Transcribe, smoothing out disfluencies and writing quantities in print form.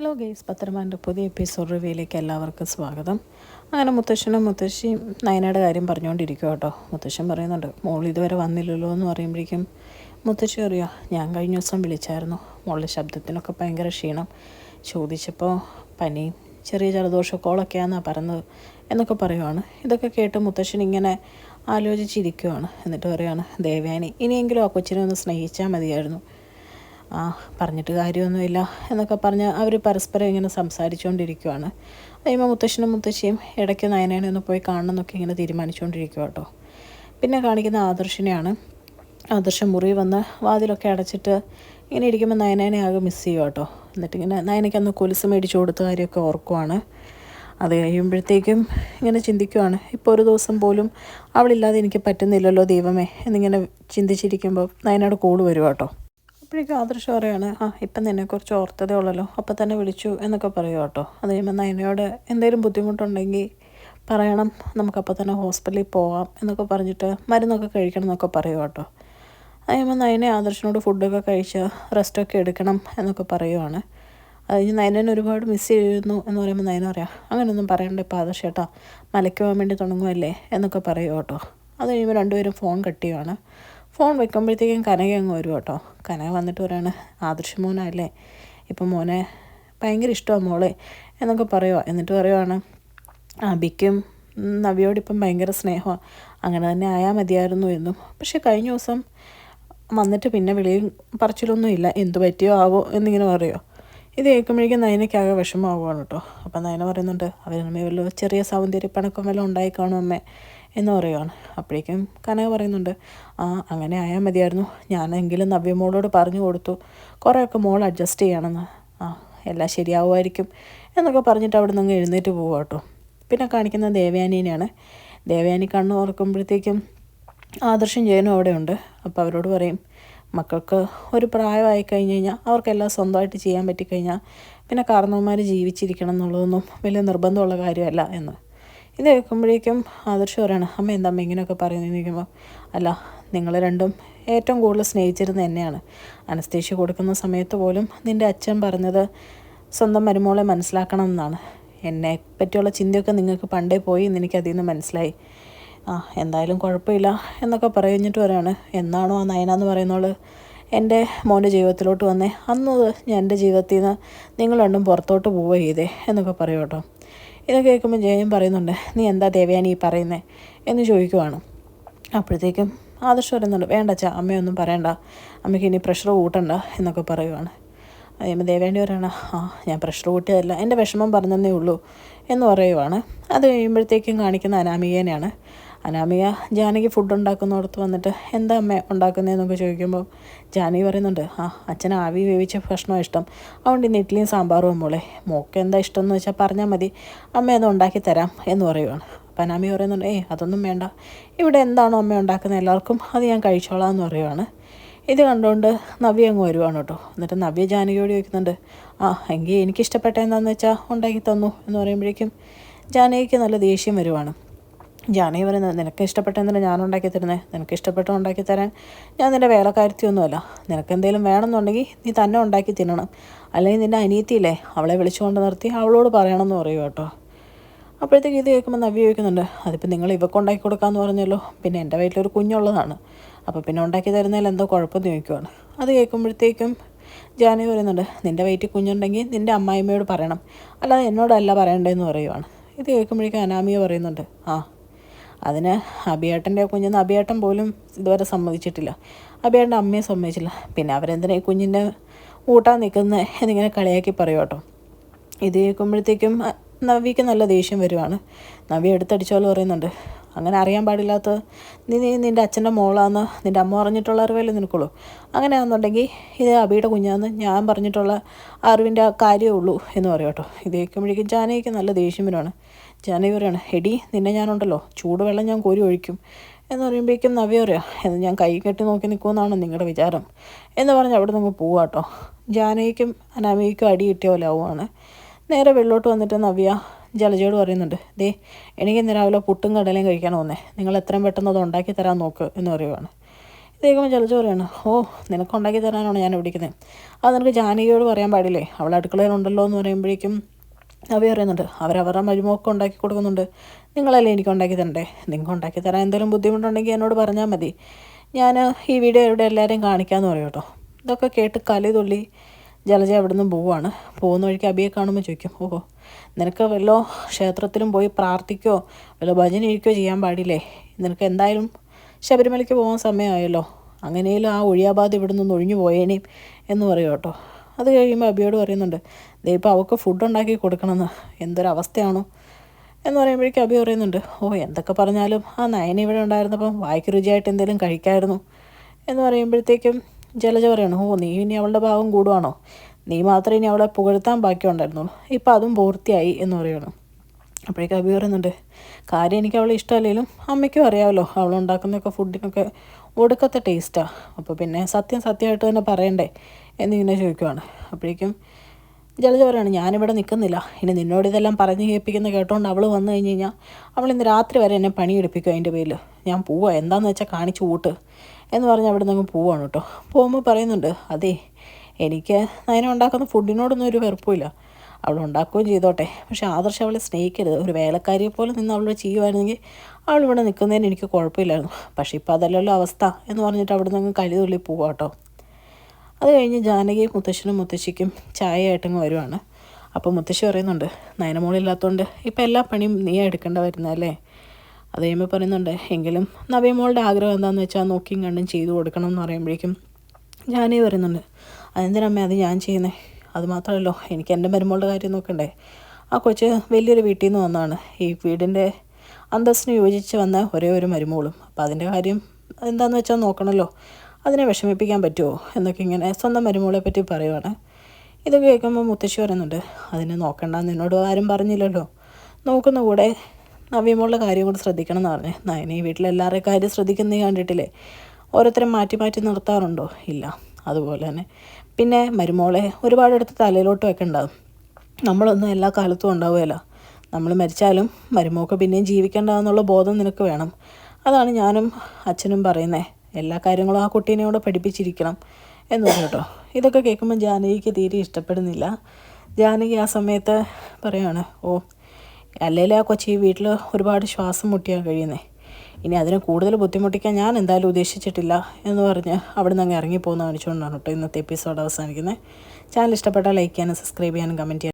Hello guys, പത്തരമാൻ്റെ പുതിയ episode റിവ്യൂയിലേക്ക് എല്ലാവർക്കും സ്വാഗതം. അങ്ങനെ മുത്തശ്ശനും മുത്തശ്ശിയും നയനയുടെ കാര്യം പറഞ്ഞുകൊണ്ടിരിക്കുക കേട്ടോ. മുത്തശ്ശൻ പറയുന്നുണ്ട്, മോൾ ഇതുവരെ വന്നില്ലല്ലോ എന്ന് പറയുമ്പോഴേക്കും മുത്തശ്ശി അറിയാം, ഞാൻ കഴിഞ്ഞ ദിവസം വിളിച്ചായിരുന്നു, മോളുടെ ശബ്ദത്തിനൊക്കെ ഭയങ്കര ക്ഷീണം, ചോദിച്ചപ്പോൾ പനിയും ചെറിയ ജലദോഷക്കോളൊക്കെയാണെന്നാണ് പറഞ്ഞത് എന്നൊക്കെ പറയുവാണ്. ഇതൊക്കെ കേട്ട് മുത്തശ്ശൻ ഇങ്ങനെ ആലോചിച്ചിരിക്കുവാണ്. എന്നിട്ട് പറയുവാണ്, ദേവയാനി ഇനിയെങ്കിലും ആ കൊച്ചിനെ ഒന്ന് സ്നേഹിച്ചാൽ മതിയായിരുന്നു, പറഞ്ഞിട്ട് കാര്യമൊന്നുമില്ല എന്നൊക്കെ പറഞ്ഞ് അവർ പരസ്പരം ഇങ്ങനെ സംസാരിച്ചുകൊണ്ടിരിക്കുവാണ്. കഴിയുമ്പോൾ മുത്തശ്ശനും മുത്തശ്ശിയും ഇടയ്ക്ക് നയനേനെ ഒന്ന് പോയി കാണണം എന്നൊക്കെ ഇങ്ങനെ തീരുമാനിച്ചുകൊണ്ടിരിക്കുക കേട്ടോ. പിന്നെ കാണിക്കുന്ന ആദർശിനെയാണ്. ആദർശം മുറി വന്ന് വാതിലൊക്കെ അടച്ചിട്ട് ഇങ്ങനെ ഇരിക്കുമ്പോൾ നയനേനെ ആകെ മിസ് ചെയ്യുക കേട്ടോ. എന്നിട്ടിങ്ങനെ നയനയ്ക്ക് അന്ന് കൊലുസ് മേടിച്ച് കൊടുത്ത കാര്യമൊക്കെ ഓർക്കുവാണ്. അത് കഴിയുമ്പോഴത്തേക്കും ഇങ്ങനെ ചിന്തിക്കുവാണ്, ഇപ്പോൾ ഒരു ദിവസം പോലും അവളില്ലാതെ എനിക്ക് പറ്റുന്നില്ലല്ലോ ദൈവമേ എന്നിങ്ങനെ ചിന്തിച്ചിരിക്കുമ്പോൾ നയനയുടെ കോള് വരും കേട്ടോ. അപ്പോഴേക്കും ആദർശം പറയുകയാണ്, ഇപ്പം നിന്നെക്കുറിച്ച് ഓർത്തതേ ഉള്ളല്ലോ, അപ്പം തന്നെ വിളിച്ചു എന്നൊക്കെ പറയുക കേട്ടോ. അത് കഴിയുമ്പോൾ നയനയോട് എന്തെങ്കിലും ബുദ്ധിമുട്ടുണ്ടെങ്കിൽ പറയണം, നമുക്കപ്പോൾ തന്നെ ഹോസ്പിറ്റലിൽ പോവാം എന്നൊക്കെ പറഞ്ഞിട്ട് മരുന്നൊക്കെ കഴിക്കണം എന്നൊക്കെ പറയുക കേട്ടോ. അത് കഴിയുമ്പോൾ നയനെ ആദർശനോട് ഫുഡൊക്കെ കഴിച്ച് റെസ്റ്റൊക്കെ എടുക്കണം എന്നൊക്കെ പറയുവാണ്. അത് കഴിഞ്ഞ് നയനെ ഒരുപാട് മിസ് ചെയ്യുന്നു എന്ന് പറയുമ്പോൾ നയന പറയാം, അങ്ങനെയൊന്നും പറയണ്ട ഇപ്പോൾ ആദർശേട്ടാ, മലയ്ക്ക് പോകാൻ വേണ്ടി തുടങ്ങുമല്ലേ എന്നൊക്കെ പറയുക കേട്ടോ. അത് കഴിയുമ്പോൾ രണ്ടുപേരും ഫോൺ കട്ട് ചെയ്യുവാണ്. ഫോൺ വെക്കുമ്പോഴത്തേക്കും കനക അങ്ങ് വരും കേട്ടോ. കനക വന്നിട്ട് പറയാണ്, ആദർശ മോനല്ലേ, ഇപ്പം മോനെ ഭയങ്കര ഇഷ്ടമാണ് മോളെ എന്നൊക്കെ പറയുക. എന്നിട്ട് പറയുവാണ്, അബിക്കും നവിയോടിപ്പം ഭയങ്കര സ്നേഹമാണ്, അങ്ങനെ തന്നെ ആയാൽ മതിയായിരുന്നു എന്നും. പക്ഷേ കഴിഞ്ഞ ദിവസം വന്നിട്ട് പിന്നെ വിളിയും പറച്ചിലൊന്നും ഇല്ല, എന്തു പറ്റിയോ ആവോ എന്നിങ്ങനെ പറയുമോ. ഇത് കേൾക്കുമ്പോഴേക്കും നയനയ്ക്കാകെ വിഷമമാവുകയാണ് കേട്ടോ. അപ്പം നയന പറയുന്നുണ്ട്, അവരമ്മ വല്ല ചെറിയ സൗന്ദര്യപ്പണക്കം വല്ലതും ഉണ്ടായി കാണും അമ്മേ എന്ന് പറയുവാണ്. അപ്പോഴേക്കും കനക പറയുന്നുണ്ട്, അങ്ങനെ ആയാൽ മതിയായിരുന്നു, ഞാനെങ്കിലും നവ്യമോളോട് പറഞ്ഞു കൊടുത്തു, കുറേയൊക്കെ മോൾ അഡ്ജസ്റ്റ് ചെയ്യണമെന്ന്, എല്ലാം ശരിയാവുമായിരിക്കും എന്നൊക്കെ പറഞ്ഞിട്ട് അവിടെ നിന്ന് എഴുന്നേറ്റ് പോവുക കേട്ടോ. പിന്നെ കാണിക്കുന്ന ദേവയാനീനെയാണ്. ദേവയാനി കണ്ണ് ഓർക്കുമ്പോഴത്തേക്കും ആദർശം ജയനും അവിടെ ഉണ്ട്. അപ്പോൾ അവരോട് പറയും, മക്കൾക്ക് ഒരു പ്രായമായി കഴിഞ്ഞ് കഴിഞ്ഞാൽ അവർക്കെല്ലാം സ്വന്തമായിട്ട് ചെയ്യാൻ പറ്റിക്കഴിഞ്ഞാൽ പിന്നെ കാരണവന്മാർ ജീവിച്ചിരിക്കണം എന്നുള്ളതൊന്നും വലിയ നിർബന്ധമുള്ള കാര്യമല്ല എന്ന്. ഇത് കേൾക്കുമ്പോഴേക്കും ആദർശം പറയാണ്, അമ്മ എന്താ അമ്മ ഇങ്ങനെയൊക്കെ പറയുന്നിരിക്കുമ്പോൾ, അല്ല നിങ്ങൾ രണ്ടും ഏറ്റവും കൂടുതൽ സ്നേഹിച്ചിരുന്നത് എന്നെയാണ്. അനസ്തേഷ്യ കൊടുക്കുന്ന സമയത്ത് പോലും നിൻ്റെ അച്ഛൻ പറഞ്ഞത് സ്വന്തം മരുമോളെ മനസ്സിലാക്കണം എന്നാണ്. എന്നെ പറ്റിയുള്ള ചിന്തയൊക്കെ നിങ്ങൾക്ക് പണ്ടേ പോയി എന്ന് എനിക്കതിൽ നിന്ന് മനസ്സിലായി. എന്തായാലും കുഴപ്പമില്ല എന്നൊക്കെ പറഞ്ഞിട്ട് പറയാണ്, എന്നാണോ ആ നയന എന്ന് പറയുന്നവൾ എൻ്റെ മോൻ്റെ ജീവിതത്തിലോട്ട് വന്നേ അന്ന് ഞാൻ എൻ്റെ ജീവിതത്തിൽ നിന്ന് നിങ്ങൾ രണ്ടും പുറത്തോട്ട് പോവുക ചെയ്തേ എന്നൊക്കെ പറയും കേട്ടോ. ഇതൊക്കെ കേൾക്കുമ്പോൾ ജയൻ പറയുന്നുണ്ട്, നീ എന്താ ദേവയാനി ഈ പറയുന്നേ എന്ന് ചോദിക്കുവാണ്. അപ്പോഴത്തേക്കും ആദർശം പറയുന്നുണ്ട്, വേണ്ടച്ചാ അമ്മയൊന്നും പറയണ്ട, അമ്മയ്ക്ക് ഇനി പ്രഷർ കൂട്ടണ്ട എന്നൊക്കെ പറയുവാണ്. കഴിയുമ്പോൾ ദേവേണ്ടി പറയണം, ഞാൻ പ്രഷർ കൂട്ടിയതല്ല, എൻ്റെ വിഷമം പറഞ്ഞതേ ഉള്ളൂ എന്ന് പറയുവാണ്. അത് കഴിയുമ്പോഴത്തേക്കും കാണിക്കുന്ന അനാമികേനെയാണ്. അനാമിക ജാനകി ഫുഡ് ഉണ്ടാക്കുന്നിടത്ത് വന്നിട്ട് എന്താ അമ്മ ഉണ്ടാക്കുന്നതെന്നൊക്കെ ചോദിക്കുമ്പോൾ ജാനകി പറയുന്നുണ്ട്, അച്ഛന് ആവി വേവിച്ച ഭക്ഷണം ഇഷ്ടം, അതുകൊണ്ട് ഇന്ന് ഇഡ്ഡലിയും സാമ്പാറും മോളെ, മോൾക്ക് എന്താ ഇഷ്ടം എന്ന് വെച്ചാൽ പറഞ്ഞാൽ മതി, അമ്മ അത് ഉണ്ടാക്കി തരാം എന്ന് പറയുവാണ്. അപ്പം അനാമിക പറയുന്നുണ്ട്, അതൊന്നും വേണ്ട, ഇവിടെ എന്താണോ അമ്മ ഉണ്ടാക്കുന്നത് എല്ലാവർക്കും അത് ഞാൻ കഴിച്ചോളാം എന്ന് പറയുവാണ്. ഇത് കണ്ടുകൊണ്ട് നവ്യ അങ്ങ് വരുവാണ് കേട്ടോ. എന്നിട്ട് നവ്യ ജാനകിയോട് ചോദിക്കുന്നുണ്ട്, എങ്കിൽ എനിക്കിഷ്ടപ്പെട്ട എന്താണെന്ന് വെച്ചാൽ ഉണ്ടാക്കി തന്നു എന്ന് പറയുമ്പോഴേക്കും ജാനകിക്ക് നല്ല ദേഷ്യം വരുവാണ്. ജാനകി പറയുന്നത്, നിനക്ക് ഇഷ്ടപ്പെട്ട എന്തിനാണ് ഞാൻ ഉണ്ടാക്കി തരുന്നത്, നിനക്ക് ഇഷ്ടപ്പെട്ട ഉണ്ടാക്കി തരാൻ ഞാൻ നിൻ്റെ വേലക്കാരത്തിയൊന്നുമല്ല, നിനക്ക് എന്തെങ്കിലും വേണമെന്നുണ്ടെങ്കിൽ നീ തന്നെ ഉണ്ടാക്കി തിന്നണം, അല്ലെങ്കിൽ നിൻ്റെ അനിയത്തിയില്ലേ അവളെ വിളിച്ചുകൊണ്ട് നിർത്തി അവളോട് പറയണമെന്ന് പറയും കേട്ടോ. അപ്പോഴത്തേക്ക് ഇത് കേൾക്കുമ്പോൾ നവ്യ ചോദിക്കുന്നുണ്ട്, അതിപ്പോൾ നിങ്ങൾ ഇവക്ക് ഉണ്ടാക്കി കൊടുക്കാമെന്ന് പറഞ്ഞല്ലോ, പിന്നെ എൻ്റെ വീട്ടിലൊരു കുഞ്ഞുള്ളതാണ്, അപ്പോൾ പിന്നെ ഉണ്ടാക്കി തരുന്നതിൽ എന്തോ കുഴപ്പമെന്ന് ചോദിക്കുവാണ്. അത് കേൾക്കുമ്പോഴത്തേക്കും ജാനകി പറയുന്നുണ്ട്, നിൻ്റെ വയറ്റിൽ കുഞ്ഞുണ്ടെങ്കിൽ നിൻ്റെ അമ്മായിമ്മയോട് പറയണം, അല്ലാതെ എന്നോടല്ല പറയണ്ടേന്ന് പറയുവാണ്. ഇത് കേൾക്കുമ്പോഴേക്കും അനാമിക പറയുന്നുണ്ട്, അതിന് അഭിയേട്ടൻ്റെ കുഞ്ഞെന്ന് അഭിയേട്ടൻ പോലും ഇതുവരെ സമ്മതിച്ചിട്ടില്ല, അഭിയേട്ടൻ്റെ അമ്മയെ സമ്മതിച്ചില്ല, പിന്നെ അവരെന്തിനാ ഈ കുഞ്ഞിൻ്റെ ഊട്ടാൻ നിൽക്കുന്നത് എന്നിങ്ങനെ കളിയാക്കി പറയും കേട്ടോ. ഇത് കേൾക്കുമ്പോഴത്തേക്കും നവ്യക്ക് നല്ല ദേഷ്യം വരുവാണ്. നവ്യ എടുത്തടിച്ചോളം പറയുന്നുണ്ട്, അങ്ങനെ അറിയാൻ പാടില്ലാത്ത നീ നിൻ്റെ അച്ഛൻ്റെ മോളാന്ന് നിൻ്റെ അമ്മ പറഞ്ഞിട്ടുള്ള അറിവല്ലേ നിനക്കുള്ളൂ, അങ്ങനെയാണെന്നുണ്ടെങ്കിൽ ഇത് അബിയുടെ കുഞ്ഞാന്ന് ഞാൻ പറഞ്ഞിട്ടുള്ള അറിവിൻ്റെ കാര്യമേ ഉള്ളൂ എന്ന് പറയും കേട്ടോ. ഇത് കേൾക്കുമ്പോഴേക്കും ജാനകിക്ക് നല്ല ദേഷ്യം വരുവാണ്. ജാനകി പറയാണ്, എടി നിന്നെ ഞാനുണ്ടല്ലോ ചൂടുവെള്ളം ഞാൻ കോരി ഒഴിക്കും എന്ന് പറയുമ്പോഴേക്കും നവ്യ പറയാം, എന്ന് ഞാൻ കൈ കെട്ടി നോക്കി നിൽക്കുമെന്നാണ് നിങ്ങളുടെ വിചാരം എന്ന് പറഞ്ഞ് അവിടെ നിന്ന് പോവുക കേട്ടോ. ജാനകിക്കും അനാമികയ്ക്കും അടി കിട്ടിയ പോലെ ആവുകയാണ്. നേരെ വെള്ളോട്ട് വന്നിട്ട് നവ്യ ജലജയോട് പറയുന്നുണ്ട്, എനിക്ക് ഇന്ന് രാവിലെ പുട്ടും കടലയും കഴിക്കാൻ വന്നേ, നിങ്ങൾ എത്രയും പെട്ടെന്ന് അത് ഉണ്ടാക്കി തരാൻ നോക്ക് എന്ന് പറയുവാണ്. ഇത് കേൾക്കുമ്പോൾ ജലജ പറയാണ്, ഓ നിനക്ക് ഉണ്ടാക്കി തരാനാണ് ഞാൻ വിളിക്കുന്നത്. അത് നിനക്ക് ജാനകിയോട് പറയാൻ പാടില്ലേ, അവൾ അടുക്കളയിലുണ്ടല്ലോ എന്ന് പറയുമ്പോഴേക്കും അവ അറിയുന്നുണ്ട് അവരവരുടെ മരുമൊക്കെ ഉണ്ടാക്കി കൊടുക്കുന്നുണ്ട്. നിങ്ങളല്ലേ എനിക്ക് ഉണ്ടാക്കി തരണ്ടേ, നിങ്ങൾക്ക് ഉണ്ടാക്കി തരാൻ എന്തെങ്കിലും ബുദ്ധിമുട്ടുണ്ടെങ്കിൽ എന്നോട് പറഞ്ഞാൽ മതി, ഞാൻ ഈ വീഡിയോ ഇവിടെ എല്ലാവരെയും കാണിക്കാമെന്ന് പറയും കേട്ടോ. ഇതൊക്കെ കേട്ട് കലി തുള്ളി ജലജ അവിടെ നിന്ന് പോവുകയാണ്. പോകുന്ന വഴിക്ക് അബിയെ കാണുമ്പോൾ ചോദിക്കും, ഓഹോ നിനക്ക് വല്ലോ ക്ഷേത്രത്തിലും പോയി പ്രാർത്ഥിക്കുകയോ വല്ല ഭജന ഇരിക്കുകയോ ചെയ്യാൻ പാടില്ലേ, നിനക്ക് എന്തായാലും ശബരിമലയ്ക്ക് പോകാൻ സമയമായല്ലോ, അങ്ങനെയും ആ ഒഴിയാബാധ ഇവിടെ നിന്ന് ഒഴിഞ്ഞു പോയേനേയും എന്ന് പറയും കേട്ടോ. അത് കഴിയുമ്പോൾ അബിയോട് പറയുന്നുണ്ട്, ദേ ഇപ്പോൾ അവൾക്ക് ഫുഡ് ഉണ്ടാക്കി കൊടുക്കണമെന്ന്, എന്തൊരവസ്ഥയാണോ എന്ന് പറയുമ്പോഴേക്കും അബി പറയുന്നുണ്ട്, ഓ എന്തൊക്കെ പറഞ്ഞാലും ആ നയന ഇവിടെ ഉണ്ടായിരുന്നപ്പം വായിക്ക് രുചിയായിട്ട് എന്തെങ്കിലും കഴിക്കായിരുന്നു എന്ന് പറയുമ്പോഴത്തേക്കും ജലജ പറയണം, ഓ നീ ഇനി അവളുടെ ഭാഗം കൂടുവാണോ, നീ മാത്രമേ ഇനി അവളെ പുകഴ്ത്താൻ ബാക്കിയുണ്ടായിരുന്നുള്ളൂ, ഇപ്പം അതും പൂർത്തിയായി എന്ന് പറയണം. അപ്പോഴേക്കും അബി പറയുന്നുണ്ട്, കാര്യം എനിക്ക് അവളെ ഇഷ്ടമല്ലെങ്കിലും അമ്മയ്ക്കും അറിയാമല്ലോ അവളുണ്ടാക്കുന്നതൊക്കെ ഫുഡിനൊക്കെ ഒടുക്കത്തെ ടേസ്റ്റാണ്, അപ്പോൾ പിന്നെ സത്യമായിട്ട് തന്നെ പറയണ്ടേ എന്നിങ്ങനെ ചോദിക്കുവാണ്. അപ്പോഴേക്കും ജലജ പറയാണ്, ഞാനിവിടെ നിൽക്കുന്നില്ല, ഇനി നിന്നോട് ഇതെല്ലാം പറഞ്ഞ് കേൾപ്പിക്കുന്ന കേട്ടോണ്ട് അവൾ വന്നു കഴിഞ്ഞ് കഴിഞ്ഞാൽ അവൾ ഇന്ന് രാത്രി വരെ എന്നെ പണിയെടുപ്പിക്കും, അതിൻ്റെ പേരിൽ ഞാൻ പോവുക, എന്താണെന്ന് വെച്ചാൽ കാണിച്ചു കൂട്ട് എന്ന് പറഞ്ഞ് അവിടെ നിന്ന് പോവുകയാണ് കേട്ടോ. പോകുമ്പോൾ പറയുന്നുണ്ട്, അതെ എനിക്ക് അതിനെ ഉണ്ടാക്കുന്ന ഫുഡിനോടൊന്നും ഒരു വെറുപ്പില്ല, അവൾ ഉണ്ടാക്കുകയും ചെയ്തോട്ടെ, പക്ഷേ ആദർശം അവളെ സ്നേഹിക്കരുത്, ഒരു വേലക്കാരിയെ പോലെ നിന്ന് അവളോട് ചെയ്യുമായിരുന്നെങ്കിൽ അവൾ ഇവിടെ നിൽക്കുന്നതിന് എനിക്ക് കുഴപ്പമില്ലായിരുന്നു, പക്ഷേ ഇപ്പോൾ അതല്ലല്ലോ അവസ്ഥ എന്ന് പറഞ്ഞിട്ട് അവിടെ നിന്ന് കലി തുള്ളി പോവാം കേട്ടോ. അത് കഴിഞ്ഞ് ജാനകിയും മുത്തശ്ശനും മുത്തശ്ശിക്കും ചായയായിട്ടങ്ങ് വരുവാണ്. അപ്പോൾ മുത്തശ്ശി പറയുന്നുണ്ട്, നയനമോളില്ലാത്തതുകൊണ്ട് ഇപ്പോൾ എല്ലാ പണിയും നീ എടുക്കേണ്ട വരുന്നതല്ലേ. അത് കഴിയുമ്പോൾ പറയുന്നുണ്ട്, എങ്കിലും നവ്യമോളുടെ ആഗ്രഹം എന്താണെന്ന് വെച്ചാൽ നോക്കിയും കണ്ടും ചെയ്തു കൊടുക്കണം എന്ന് പറയുമ്പോഴേക്കും ജാനകി പറയുന്നുണ്ട്, അതെന്തിനമ്മേ അത് ഞാൻ ചെയ്യുന്നത്, അതുമാത്രമല്ലോ എനിക്ക് എൻ്റെ മരുമോളുടെ കാര്യം നോക്കണ്ടേ, ആ കൊച്ച് വലിയൊരു വീട്ടിൽ നിന്ന് വന്നതാണ്, ഈ വീടിൻ്റെ അന്തസ്സിന് യോജിച്ച് വന്ന ഒരേ ഒരു മരുമോളും, അപ്പോൾ അതിൻ്റെ കാര്യം എന്താണെന്ന് വെച്ചാൽ നോക്കണമല്ലോ, അതിനെ വിഷമിപ്പിക്കാൻ പറ്റുമോ എന്നൊക്കെ ഇങ്ങനെ സ്വന്തം മരുമോളെ പറ്റി പറയുവാണ്. ഇതൊക്കെ കേൾക്കുമ്പോൾ മുത്തശ്ശി പറയുന്നുണ്ട്, അതിനെ നോക്കണ്ട, നിന്നോട് ആരും പറഞ്ഞില്ലല്ലോ, നോക്കുന്ന കൂടെ നവ്യമോളുടെ കാര്യം കൂടെ ശ്രദ്ധിക്കണം എന്ന് പറഞ്ഞേ. നയന ഈ വീട്ടിലെല്ലാവരുടെയും കാര്യം ശ്രദ്ധിക്കുന്നേ കണ്ടിട്ടില്ലേ, ഓരോരുത്തരും മാറ്റി മാറ്റി നിർത്താറുണ്ടോ, ഇല്ല. അതുപോലെ തന്നെ പിന്നെ മരുമോളെ ഒരുപാടെടുത്ത് തലയിലോട്ട് വെക്കണ്ടാവും, നമ്മളൊന്നും എല്ലാ കാലത്തും ഉണ്ടാവുകയില്ല, നമ്മൾ മരിച്ചാലും മരുമോൾക്ക് പിന്നെയും ജീവിക്കേണ്ടതെന്നുള്ള ബോധം നിനക്ക് വേണം, അതാണ് ഞാനും അച്ഛനും പറയുന്നത്, എല്ലാ കാര്യങ്ങളും ആ കുട്ടീനെ കൂടെ പഠിപ്പിച്ചിരിക്കണം എന്ന് പറഞ്ഞു കേട്ടോ. ഇതൊക്കെ കേൾക്കുമ്പോൾ ജാനകിക്ക് തീരെ ഇഷ്ടപ്പെടുന്നില്ല. ജാനകി ആ സമയത്ത് പറയുകയാണ്, ഓ അല്ലെങ്കിൽ ആ കൊച്ചി വീട്ടിൽ ഒരുപാട് ശ്വാസം മുട്ടിയാണ് കഴിയുന്നത്, ഇനി അതിനെ കൂടുതൽ ബുദ്ധിമുട്ടിക്കാൻ ഞാൻ എന്തായാലും ഉദ്ദേശിച്ചിട്ടില്ല എന്ന് പറഞ്ഞ് അവിടെ നിന്ന് അങ്ങ് ഇറങ്ങിപ്പോകുന്ന കാണിച്ചുകൊണ്ടാണ് കേട്ടോ ഇന്നത്തെ എപ്പിസോഡ് അവസാനിക്കുന്നത്. ചാനൽ ഇഷ്ടപ്പെട്ടാൽ ലൈക്ക് ചെയ്യാനും സബ്സ്ക്രൈബ് ചെയ്യാനും കമൻറ്റ് ചെയ്യാനും